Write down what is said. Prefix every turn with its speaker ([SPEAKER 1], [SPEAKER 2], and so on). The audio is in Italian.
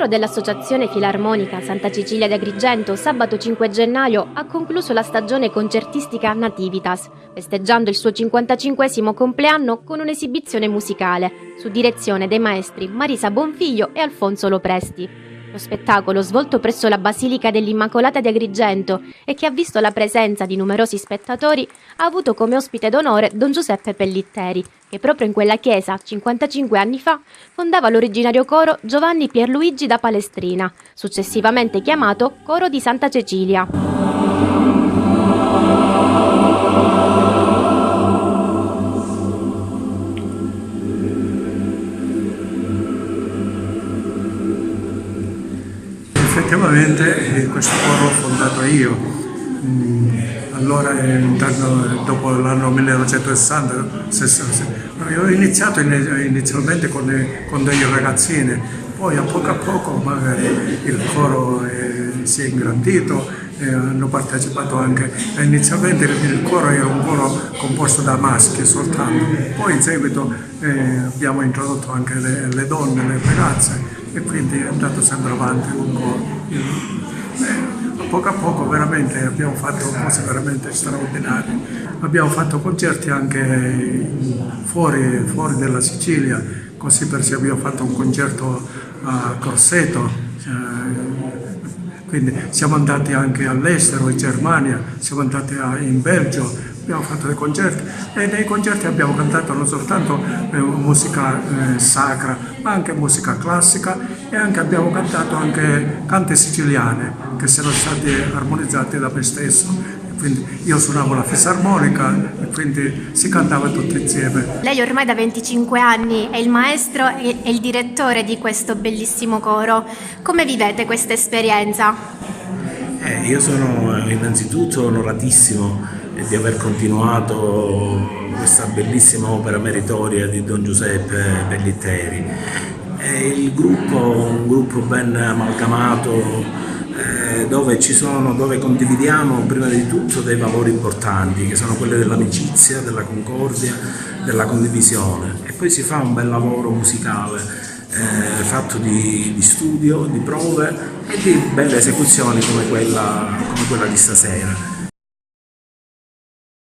[SPEAKER 1] coro dell'Associazione Filarmonica Santa Cecilia di Agrigento sabato 5 gennaio ha concluso la stagione concertistica Nativitas, festeggiando il suo 55esimo compleanno con un'esibizione musicale, su direzione dei maestri Marisa Bonfiglio e Alfonso Lopresti. Lo spettacolo, svolto presso la Basilica dell'Immacolata di Agrigento e che ha visto la presenza di numerosi spettatori, ha avuto come ospite d'onore Don Giuseppe Pellitteri, che proprio in quella chiesa, 55 anni fa, fondava l'originario coro Giovanni Pierluigi da Palestrina, successivamente chiamato Coro di Santa Cecilia.
[SPEAKER 2] Effettivamente questo coro l'ho fondato io, allora dopo l'anno 1960, io ho iniziato inizialmente con dei ragazzini, poi a poco magari il coro si è ingrandito e hanno partecipato anche, inizialmente il coro era un coro composto da maschi soltanto, poi in seguito abbiamo introdotto anche le donne, le ragazze, e quindi è andato sempre avanti un po'. A poco veramente abbiamo fatto cose veramente straordinarie. Abbiamo fatto concerti anche fuori della Sicilia, così per esempio abbiamo fatto un concerto a Corseto, quindi siamo andati anche all'estero, in Germania, siamo andati in Belgio. Abbiamo fatto dei concerti e nei concerti abbiamo cantato non soltanto musica sacra, ma anche musica classica e anche abbiamo cantato anche canti siciliane che sono stati armonizzati da me stesso. Quindi io suonavo la fisarmonica e quindi si cantava tutti insieme.
[SPEAKER 1] Lei ormai da 25 anni è il maestro e il direttore di questo bellissimo coro. Come vivete questa esperienza?
[SPEAKER 3] Io sono innanzitutto onoratissimo di aver continuato questa bellissima opera meritoria di Don Giuseppe Pellitteri. Il gruppo è un gruppo ben amalgamato, dove condividiamo prima di tutto dei valori importanti, che sono quelli dell'amicizia, della concordia, della condivisione, e poi si fa un bel lavoro musicale fatto di studio, di prove e di belle esecuzioni come quella di stasera.